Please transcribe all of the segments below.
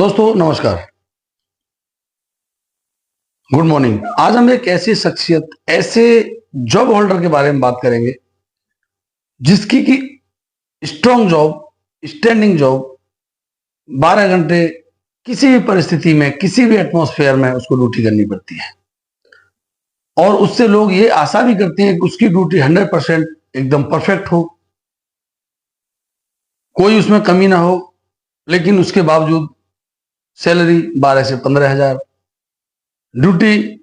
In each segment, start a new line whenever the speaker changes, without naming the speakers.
दोस्तों नमस्कार, good morning. आज हम एक ऐसी शख्सियत, ऐसे जॉब होल्डर के बारे में बात करेंगे जिसकी की स्ट्रॉन्ग जॉब, स्टैंडिंग जॉब, 12 घंटे किसी भी परिस्थिति में, किसी भी एटमॉस्फेयर में उसको ड्यूटी करनी पड़ती है और उससे लोग ये आशा भी करते हैं कि उसकी ड्यूटी 100% एकदम परफेक्ट हो, कोई उसमें कमी ना हो, लेकिन उसके बावजूद सैलरी 12 से 15 हज़ार, ड्यूटी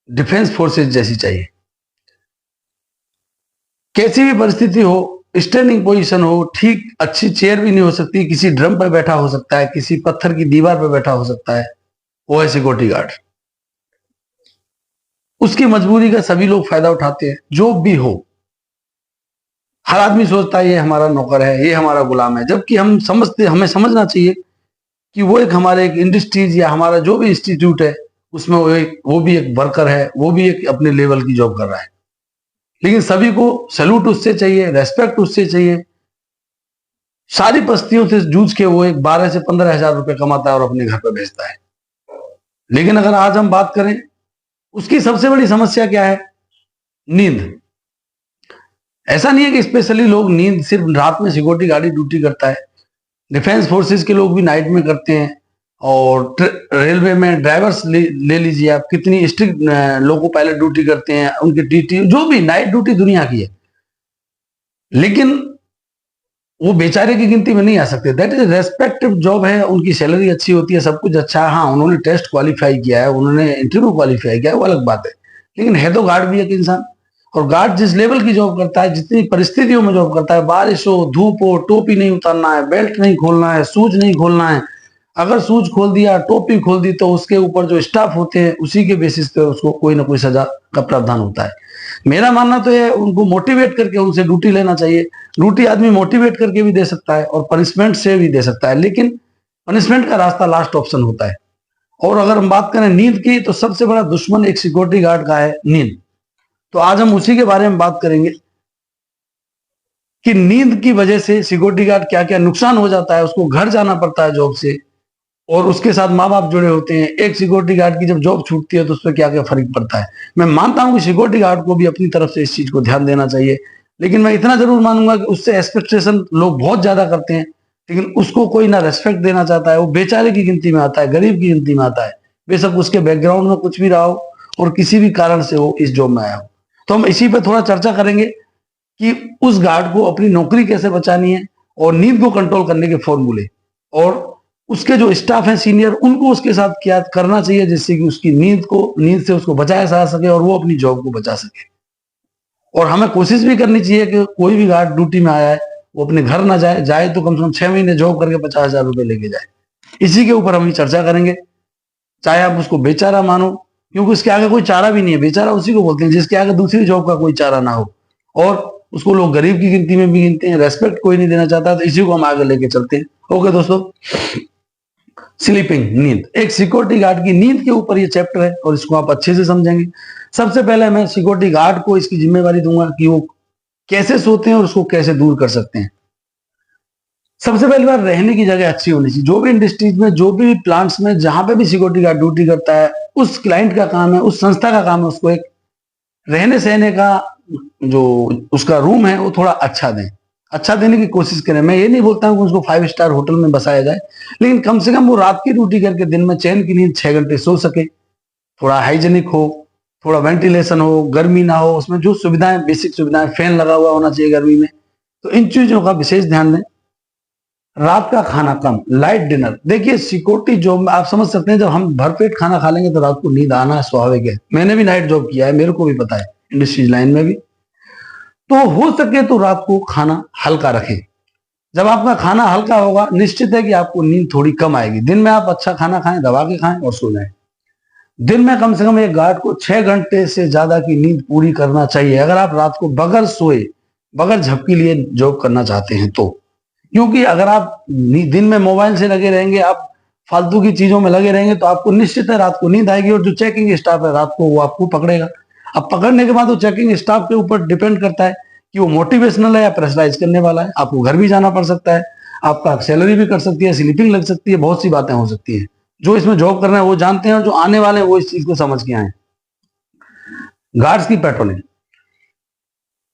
डिफेंस फोर्सेज जैसी चाहिए। कैसी भी परिस्थिति हो, स्टैंडिंग पोजीशन हो, ठीक अच्छी चेयर भी नहीं हो सकती, किसी ड्रम पर बैठा हो सकता है, किसी पत्थर की दीवार पर बैठा हो सकता है, वो है सिक्योरिटी गार्ड। उसकी मजबूरी का सभी लोग फायदा उठाते हैं, जो भी हो। हर आदमी सोचता है ये हमारा नौकर है, ये हमारा गुलाम है, जबकि हमें समझना चाहिए कि वो एक हमारे एक इंडस्ट्रीज या हमारा जो भी इंस्टीट्यूट है उसमें वो भी एक वर्कर है, वो भी एक अपने लेवल की जॉब कर रहा है। लेकिन सभी को सैल्यूट उससे चाहिए, रेस्पेक्ट उससे चाहिए। सारी परिस्थितियों से जूझ के वो एक 12 से 15 हज़ार रुपए कमाता है और अपने घर पर भेजता है। लेकिन अगर आज हम बात करें, उसकी सबसे बड़ी समस्या क्या है? नींद। ऐसा नहीं है कि स्पेशली लोग नींद सिर्फ रात में सिक्योरिटी गार्ड ड्यूटी करता है, डिफेंस फोर्सेस के लोग भी नाइट में करते हैं। और रेलवे में ड्राइवर्स ले लीजिए आप, कितनी स्ट्रिक्ट लोको पायलट ड्यूटी करते हैं, उनके टीटी जो भी नाइट ड्यूटी दुनिया की है, लेकिन वो बेचारे की गिनती में नहीं आ सकते। दैट इज रेस्पेक्टिव जॉब है, उनकी सैलरी अच्छी होती है, सब कुछ अच्छा है। हाँ, उन्होंने टेस्ट क्वालिफाई किया है, उन्होंने इंटरव्यू क्वालिफाई किया है, वो अलग बात है, लेकिन है तो गार्ड भी एक इंसान। और गार्ड जिस लेवल की जॉब करता है, जितनी परिस्थितियों में जॉब करता है, बारिश हो, धूप हो, टोपी नहीं उतारना है, बेल्ट नहीं खोलना है, शूज नहीं खोलना है। अगर शूज खोल दिया, टोपी खोल दी, तो उसके ऊपर जो स्टाफ होते हैं उसी के बेसिस पे उसको कोई ना कोई सजा का प्रावधान होता है। मेरा मानना तो है उनको मोटिवेट करके उनसे ड्यूटी लेना चाहिए। ड्यूटी आदमी मोटिवेट करके भी दे सकता है और पनिशमेंट से भी दे सकता है, लेकिन पनिशमेंट का रास्ता लास्ट ऑप्शन होता है। और अगर हम बात करें नींद की, तो सबसे बड़ा दुश्मन एक सिक्योरिटी गार्ड का है नींद। तो आज हम उसी के बारे में बात करेंगे कि नींद की वजह से सिक्योरिटी गार्ड क्या क्या नुकसान हो जाता है, उसको घर जाना पड़ता है जॉब से, और उसके साथ माँ बाप जुड़े होते हैं। एक सिक्योरिटी गार्ड की जब जॉब छूटती है तो उस पर क्या क्या फर्क पड़ता है। मैं मानता हूं कि सिक्योरिटी गार्ड को भी अपनी तरफ से इस चीज को ध्यान देना चाहिए, लेकिन मैं इतना जरूर मानूंगा कि उससे एक्सपेक्टेशन लोग बहुत ज्यादा करते हैं, लेकिन उसको कोई ना रेस्पेक्ट देना चाहता है। वो बेचारे की गिनती में आता है, गरीब की गिनती में आता है, बेशक उसके बैकग्राउंड में कुछ भी रहा हो और किसी भी कारण से वो इस जॉब में आया हो। तो हम इसी पर थोड़ा चर्चा करेंगे कि उस गार्ड को अपनी नौकरी कैसे बचानी है, और नींद को कंट्रोल करने के फॉर्मूले, और उसके जो स्टाफ है सीनियर, उनको उसके साथ क्या करना चाहिए जिससे कि उसकी नींद से उसको बचाया जा सके और वो अपनी जॉब को बचा सके। और हमें कोशिश भी करनी चाहिए कि कोई भी गार्ड ड्यूटी में आया है वो अपने घर ना जाए तो कम से कम 6 महीने जॉब करके 50,000 रुपए लेके जाए। इसी के ऊपर हम चर्चा करेंगे। चाहे आप उसको बेचारा मानो, क्योंकि उसके आगे कोई चारा भी नहीं है। बेचारा उसी को बोलते हैं जिसके आगे दूसरी जॉब का कोई चारा ना हो, और उसको लोग गरीब की गिनती में भी गिनते हैं। रेस्पेक्ट कोई नहीं देना चाहता, तो इसी को हम आगे लेके चलते हैं। ओके दोस्तों, स्लीपिंग, नींद। एक सिक्योरिटी गार्ड की नींद के ऊपर ये चैप्टर है और इसको आप अच्छे से समझेंगे। सबसे पहले मैं सिक्योरिटी गार्ड को इसकी जिम्मेवारी दूंगा कि वो कैसे सोते हैं और उसको कैसे दूर कर सकते हैं। सबसे पहली बार, रहने की जगह अच्छी होनी चाहिए। जो भी इंडस्ट्रीज में, जो भी प्लांट्स में, जहां पे भी सिक्योरिटी गार्ड ड्यूटी करता है, उस क्लाइंट का काम है, उस संस्था का काम है, उसको एक रहने सहने का जो उसका रूम है वो थोड़ा अच्छा दें, अच्छा देने की कोशिश करें। मैं ये नहीं बोलता हूं कि उसको 5 स्टार होटल में बसाया जाए, लेकिन कम से कम वो रात की ड्यूटी करके दिन में चैन की नींद 6 घंटे सो सके, थोड़ा हाइजेनिक हो, थोड़ा वेंटिलेशन हो, गर्मी ना हो, उसमें जो सुविधाएं, बेसिक सुविधाएं, फैन लगा हुआ होना चाहिए गर्मी में, तो इन चीजों का विशेष ध्यान दें। रात का खाना कम, लाइट डिनर। देखिए, सिक्योरिटी जॉब में आप समझ सकते हैं, जब हम भरपेट खाना खा लेंगे तो रात को नींद आना स्वाभाविक है। मैंने भी नाइट जॉब किया है, मेरे को भी पता है, इंडस्ट्रीज लाइन में भी। तो हो सके तो रात को खाना हल्का रखें। जब आपका खाना हल्का होगा, निश्चित है कि आपको नींद थोड़ी कम आएगी। दिन में आप अच्छा खाना खाएं, दबा के खाएं और सो जाएं। दिन में कम से कम एक गार्ड को 6 घंटे से ज्यादा की नींद पूरी करना चाहिए, अगर आप रात को बगैर सोए, बगैर झपकी लिए जॉब करना चाहते हैं तो। क्योंकि अगर आप दिन में मोबाइल से लगे रहेंगे, आप फालतू की चीजों में लगे रहेंगे, तो आपको निश्चित है रात को नींद आएगी, और जो चेकिंग स्टाफ है रात को वो आपको पकड़ेगा। अब पकड़ने के बाद वो चेकिंग स्टाफ के ऊपर डिपेंड करता है कि वो मोटिवेशनल है या प्रेशराइज करने वाला है। आपको घर भी जाना पड़ सकता है। आपका सैलरी भी कट सकती है, स्लीपिंग लग सकती है, बहुत सी बातें हो सकती है। जो इसमें जॉब करना है वो जानते हैं, और जो आने वाले हैं वो इस चीज को समझ के आए। गार्ड्स की पेट्रोलिंग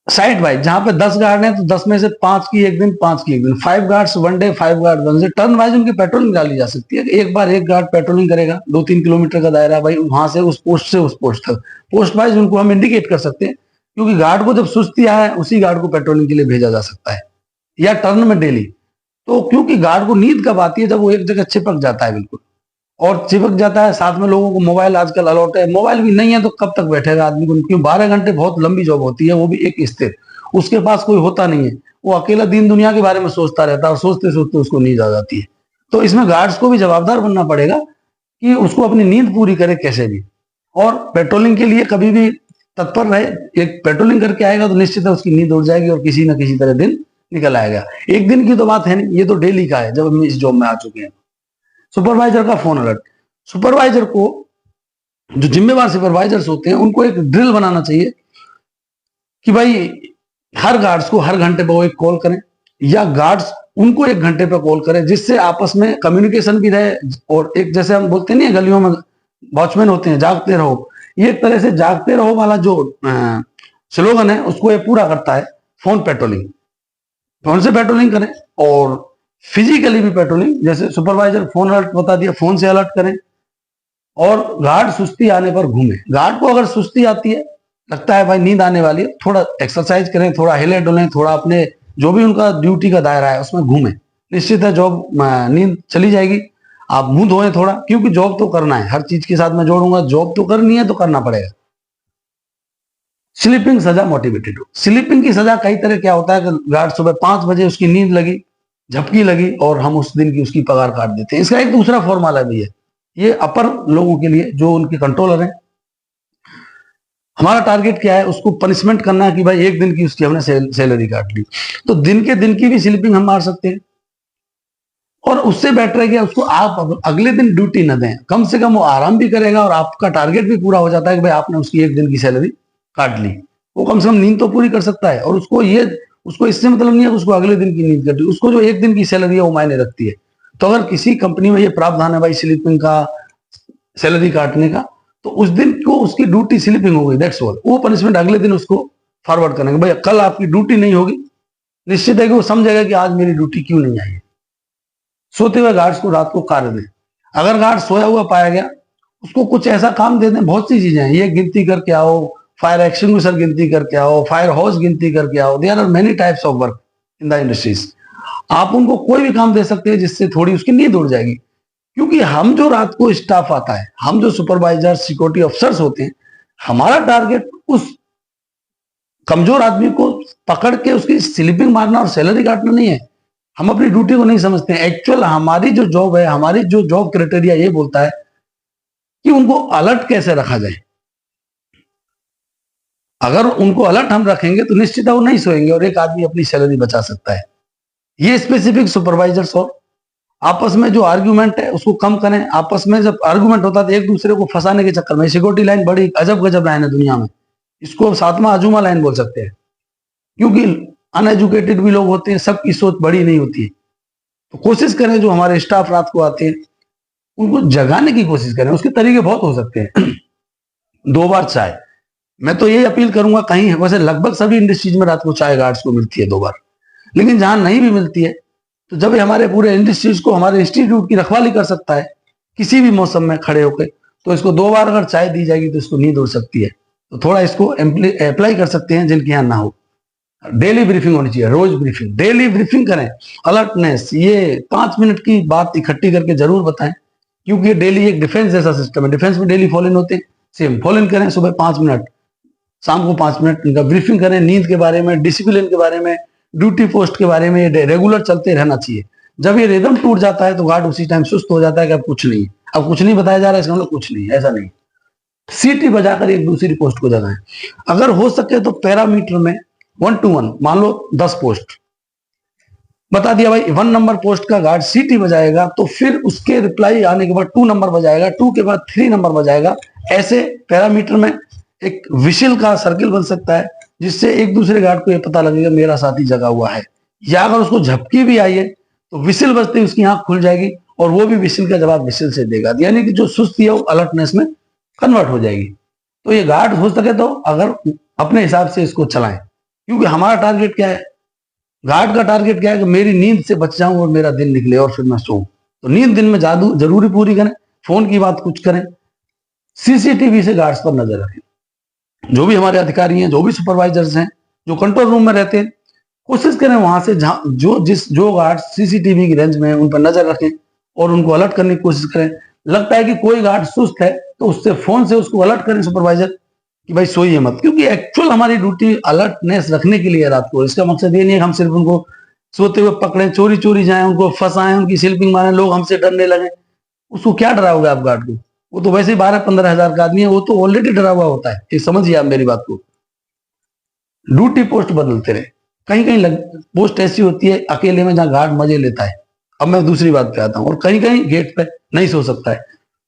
साइट वाइज, जहां पे 10 गार्ड हैं तो 10 में से 5 की एक दिन, 5 की एक दिन, 5 guards one day, 5 guard one day, turn wise उनकी पेट्रोलिंग डाली जा सकती है। एक बार एक गार्ड पेट्रोलिंग करेगा, 2-3 किलोमीटर का दायरा भाई, वहां से उस पोस्ट से उस पोस्ट तक, पोस्ट वाइज उनको हम इंडिकेट कर सकते हैं, क्योंकि गार्ड को जब सुस्ती आए उसी गार्ड को पेट्रोलिंग के लिए भेजा जा सकता है, या टर्न में डेली। तो क्योंकि गार्ड को नींद कब आती है, जब वो एक जगह चिपक जाता है बिल्कुल, और चिपक जाता है, साथ में लोगों को मोबाइल आजकल अलॉट है, मोबाइल भी नहीं है तो कब तक बैठेगा आदमी को, क्योंकि 12 घंटे बहुत लंबी जॉब होती है, वो भी एक स्थिर, उसके पास कोई होता नहीं है, वो अकेला दिन दुनिया के बारे में सोचता रहता है, और सोचते सोचते उसको नींद आ जाती है। तो इसमें गार्ड्स को भी जवाबदार बनना पड़ेगा कि उसको अपनी नींद पूरी करे कैसे भी, और पेट्रोलिंग के लिए कभी भी तत्पर रहे। एक पेट्रोलिंग करके आएगा तो निश्चित है उसकी नींद उड़ जाएगी, और किसी ना किसी तरह दिन निकल आएगा। एक दिन की तो बात है नहीं, ये तो डेली का है, जब हम इस जॉब में आ चुके हैं। सुपरवाइजर का फोन अलर्ट, सुपरवाइजर को, जो जिम्मेवार सुपरवाइजर्स होते हैं, उनको एक ड्रिल बनाना चाहिए कि भाई हर गार्ड्स को हर घंटे पर वो एक कॉल करें, या गार्ड्स उनको 1 घंटे पर कॉल करें, जिससे आपस में कम्युनिकेशन भी रहे। और एक जैसे हम बोलते नहीं है गलियों में वॉचमैन होते हैं, जागते रहो, ये एक तरह से जागते रहो वाला जो स्लोगन है उसको ये पूरा करता है। फोन पेट्रोलिंग, फोन से पेट्रोलिंग करें, और फिजिकली भी पेट्रोलिंग, जैसे सुपरवाइजर फोन अलर्ट बता दिया, फोन से अलर्ट करें। और गार्ड सुस्ती आने पर घूमे, गार्ड को अगर सुस्ती आती है, लगता है भाई नींद आने वाली है, थोड़ा एक्सरसाइज करें, थोड़ा हिले डुलें, थोड़ा अपने जो भी उनका ड्यूटी का दायरा है उसमें घूमें, निश्चित है जॉब नींद चली जाएगी। आप मुंह धोएं थोड़ा, क्योंकि जॉब तो करना है, हर चीज के साथ मैं जोड़ूंगा, जॉब तो करनी है तो करना पड़ेगा। स्लीपिंग सजा मोटिवेटेड हो, स्लीपिंग की सजा कई तरह क्या होता है कि गार्ड सुबह 5 बजे उसकी नींद लगी, झपकी लगी, और हम उस दिन की उसकी पगार काट देते हैं। इसका एक दूसरा फॉर्मूला भी है, ये अपर लोगों के लिए जो उनके कंट्रोलर हैं। हमारा टारगेट क्या है, उसको पनिशमेंट करना है कि भाई एक दिन की उसकी हमने सैलरी काट ली, तो दिन के दिन की भी स्लीपिंग हम मार सकते हैं। और उससे बेटर है कि उसको आप अगले दिन ड्यूटी न दें, कम से कम वो आराम भी करेगा, और आपका टारगेट भी पूरा हो जाता है कि भाई आपने उसकी एक दिन की सैलरी काट ली, वो कम से कम नींद तो पूरी कर सकता है। और उसको इससे मतलब नहीं है उसको अगले दिन की नींद कटी, उसको जो एक दिन की सैलरी है वो मायने रखती है। तो अगर किसी कंपनी में ये प्रावधान है भाई स्लीपिंग का, सैलरी काटने का, तो उस दिन को उसकी ड्यूटी स्लीपिंग हो गई, दैट्स ऑल। वो पनिशमेंट अगले दिन उसको फॉरवर्ड करेंगे, भाई कल आपकी ड्यूटी नहीं होगी, निश्चित है कि वो समझेगा कि आज मेरी ड्यूटी क्यों नहीं आई। सोते हुए गार्ड्स को रात को कार्य दें, अगर गार्ड सोया हुआ पाया गया, उसको कुछ ऐसा काम दे दें। बहुत सी चीजें हैं, ये गिनती करके आओ, फायर एक्सटिंग्विशर गिनती करके आओ, फायर हाउस गिनती करके आओ, there are many types of work in the industries. आप उनको कोई भी काम दे सकते हैं जिससे थोड़ी उसकी नींद उड़ जाएगी, क्योंकि हम जो रात को स्टाफ आता है, हम जो सुपरवाइजर सिक्योरिटी ऑफिसर्स होते हैं, हमारा टारगेट उस कमजोर आदमी को पकड़ के उसकी स्लीपिंग मारना और सैलरी काटना नहीं है। हम अपनी ड्यूटी को नहीं समझते हैं। एक्चुअल हमारी जो जॉब है, हमारी जो जॉब क्राइटेरिया ये बोलता है कि उनको अलर्ट कैसे रखा जाए। अगर उनको अलर्ट हम रखेंगे तो निश्चित है वो नहीं सोएंगे, और एक आदमी अपनी सैलरी बचा सकता है। ये स्पेसिफिक सुपरवाइजर्स और आपस में जो आर्ग्यूमेंट है उसको कम करें। आपस में जब आर्ग्यूमेंट होता है तो एक दूसरे को फंसाने के चक्कर में, सिक्योरिटी लाइन बड़ी अजब गजब लाइन है दुनिया में, इसको 7वां अजूमा लाइन बोल सकते हैं, क्योंकि अनएजुकेटेड भी लोग होते हैं, सबकी सोच बड़ी नहीं होती है। तो कोशिश करें जो हमारे स्टाफ रात को आते हैं उनको जगाने की कोशिश करें। उसके तरीके बहुत हो सकते हैं। 2 बार चाय, मैं तो ये अपील करूंगा, कहीं वैसे लगभग सभी इंडस्ट्रीज में रात को चाय गार्ड्स को मिलती है 2 बार, लेकिन जहां नहीं भी मिलती है तो जब हमारे पूरे इंडस्ट्रीज को हमारे इंस्टीट्यूट की रखवाली कर सकता है किसी भी मौसम में खड़े होकर, तो इसको 2 बार अगर चाय दी जाएगी तो इसको नींद उड़ सकती है। तो थोड़ा इसको अप्लाई कर सकते हैं जिनके यहाँ ना हो। डेली ब्रीफिंग होनी चाहिए, रोज ब्रीफिंग, डेली ब्रीफिंग करें। अलर्टनेस, ये 5 मिनट की बात इकट्ठी करके जरूर बताएं, क्योंकि ये डेली एक डिफेंस जैसा सिस्टम है। डिफेंस में डेली फॉलो इन होते हैं, सेम फॉलो इन करें। सुबह 5 मिनट, शाम को 5 मिनट इनका ब्रीफिंग करें, नींद के बारे में, डिसिप्लिन के बारे में, ड्यूटी पोस्ट के बारे में। ये रेगुलर चलते रहना चाहिए। जब ये रिदम टूट जाता है तो गार्ड उसी टाइम सुस्त हो जाता है कि अब कुछ नहीं, अब कुछ नहीं बताया जा रहा है, इसका मतलब कुछ नहीं, ऐसा नहीं। सीटी बजाकर एक दूसरी पोस्ट को जगाएं। अगर हो सके तो पैरामीटर में 1 to 1, मान लो 10 पोस्ट बता दिया भाई, 1 नंबर पोस्ट का गार्ड सीटी बजाएगा तो फिर उसके रिप्लाई आने के बाद 2 नंबर बजाएगा, 2 के बाद 3 नंबर बजाएगा। ऐसे पैरामीटर में एक विशिल का सर्किल बन सकता है, जिससे एक दूसरे गार्ड को यह पता लगेगा मेरा साथी जगा हुआ है। या अगर उसको झपकी भी आई है तो विसिल बजते ही उसकी आंख खुल जाएगी और वो भी विसिल का जवाब विसिल से देगा, यानी कि जो सुस्ती है वो अलर्टनेस में कन्वर्ट हो जाएगी। तो ये गार्ड हो सके तो अगर अपने हिसाब से इसको चलाएं, क्योंकि हमारा टारगेट क्या है, गार्ड का टारगेट क्या है कि मेरी नींद से बच जाऊं और मेरा दिन निकले और फिर मैं सोऊं। तो नींद दिन में जादू जरूरी पूरी करें, फोन की बात कुछ करें, सीसीटीवी से गार्ड्स पर नजर रखें। जो भी हमारे अधिकारी हैं, जो भी सुपरवाइजर्स हैं, जो कंट्रोल रूम में रहते हैं, कोशिश करें वहां से जो गार्ड सीसीटीवी की रेंज में है उन पर नजर रखें और उनको अलर्ट करने की कोशिश करें। लगता है कि कोई गार्ड सुस्त है तो उससे फोन से उसको अलर्ट करें सुपरवाइजर कि भाई सोइए मत, क्योंकि एक्चुअल हमारी ड्यूटी अलर्टनेस रखने के लिए रात को। इसका मकसद ये नहीं है कि हम सिर्फ उनको सोते हुए पकड़े, चोरी चोरी जाएं, उनको फंसाएं, उनकी स्लीपिंग मारें, लोग हमसे डरने लगे। उसको क्या डराओगे आप गार्ड को? वो तो वैसे ही 12-15 हजार का आदमी है, वो तो ऑलरेडी डरा हुआ होता है। ये समझिए आप मेरी बात को। ड्यूटी पोस्ट बदलते रहे। कहीं कहीं पोस्ट ऐसी होती है अकेले में जहां गार्ड मजे लेता है। अब मैं दूसरी बात पे आता हूँ, और कहीं कहीं गेट पे नहीं सो सकता है,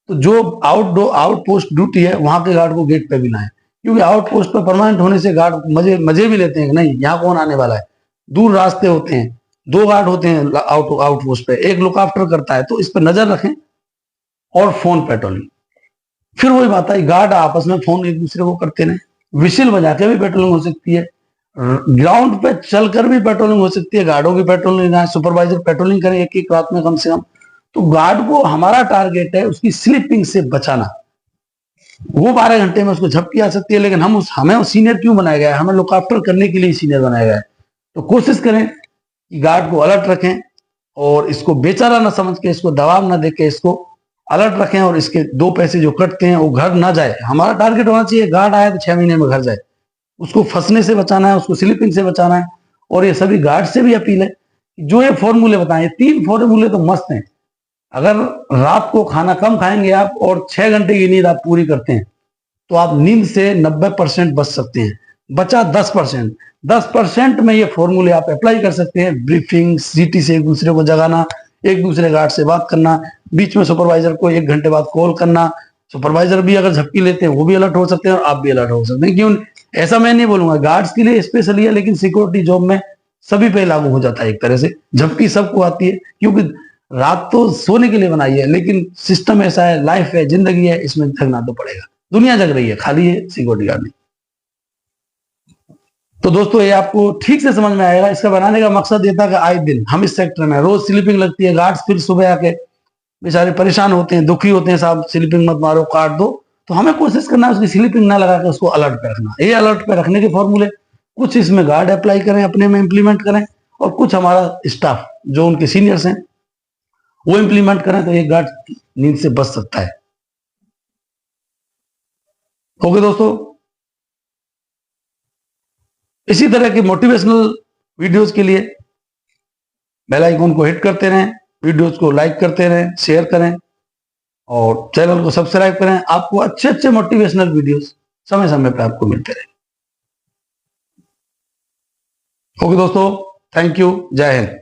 तो जो आउट पोस्ट ड्यूटी है वहां के गार्ड को गेट पे भी लाएं, क्योंकि आउट पोस्ट पर परमानेंट होने से गार्ड मजे भी लेते हैं कि नहीं यहाँ कौन आने वाला है। दूर रास्ते होते हैं, 2 गार्ड होते हैं आउट पोस्ट पे, एक लुक आफ्टर करता है, तो इस पर नजर रखें। और फोन पेट्रोलिंग, फिर वही बात है, गार्ड आपस में फोन एक दूसरे को करते रहे। विशिल बजा के भी पेट्रोलिंग हो सकती है, ग्राउंड पे चलकर भी पेट्रोलिंग हो सकती है, गार्डों की पेट्रोलिंग, सुपरवाइजर पेट्रोलिंग करें एक रात में कम से कम। तो गार्ड को हमारा टारगेट है उसकी स्लीपिंग से बचाना। वो 12 घंटे में उसको झपकी आ सकती है, लेकिन हमें सीनियर क्यों बनाया गया है? हमें लुक आफ्टर करने के लिए सीनियर बनाया गया है। तो कोशिश करें कि गार्ड को अलर्ट रखें और इसको बेचारा ना समझ के, इसको दबाव ना देके इसको अलर्ट रखें, और इसके 2 पैसे जो कटते हैं वो घर ना जाए। हमारा टारगेट होना चाहिए गार्ड आया तो 6 महीने में घर जाए। उसको फंसने से बचाना है, उसको स्लीपिंग से बचाना है। और ये सभी गार्ड से भी अपील है, जो ये फॉर्मूले बताएं, ये 3 फॉर्मूले तो मस्त हैं। अगर रात को खाना कम खाएंगे आप और 6 घंटे की नींद आप पूरी करते हैं तो आप नींद से 90% बच सकते हैं। बचा 10%, 10% में ये फॉर्मूले आप अप्लाई कर सकते हैं। ब्रीफिंग, सीटी से एक दूसरे को जगाना, एक दूसरे गार्ड से बात करना, बीच में सुपरवाइजर को 1 घंटे बाद कॉल करना। सुपरवाइजर भी अगर झपकी लेते हैं वो भी अलर्ट हो सकते हैं और आप भी अलर्ट हो सकते हैं। क्यों? ऐसा मैं नहीं बोलूंगा गार्ड्स के लिए स्पेशली है, लेकिन सिक्योरिटी जॉब में सभी पे लागू हो जाता है एक तरह से। झपकी सबको आती है, क्योंकि रात तो सोने के लिए बनाई है, लेकिन सिस्टम ऐसा है, लाइफ है, जिंदगी है, इसमें जगना तो पड़ेगा। दुनिया जग रही है, खाली है सिक्योरिटी गार्ड नहीं। तो दोस्तों ये आपको ठीक से समझ में आएगा। इसका बनाने का मकसद ये था कि आए दिन हम इस सेक्टर में रोज स्लीपिंग लगती है, गार्ड्स फिर सुबह आके बेचारे परेशान होते हैं, दुखी होते हैं, साहब स्लीपिंग मत मारो, काट दो। तो हमें कोशिश करना है उसकी स्लीपिंग ना लगा के उसको अलर्ट पे रखना। ये अलर्ट पे रखने के फॉर्मूले कुछ इसमें गार्ड अप्लाई करें, अपने में इंप्लीमेंट करें, और कुछ हमारा स्टाफ जो उनके सीनियर्स हैं वो इंप्लीमेंट करें, तो एक गार्ड नींद से बच सकता है। ओके दोस्तों, इसी तरह के मोटिवेशनल वीडियोस के लिए बेल आइकन को हिट करते रहें, वीडियोस को लाइक करते रहें, शेयर करें और चैनल को सब्सक्राइब करें। आपको अच्छे अच्छे मोटिवेशनल वीडियोस समय समय पर आपको मिलते रहें। ओके दोस्तों, थैंक यू, जय हिंद।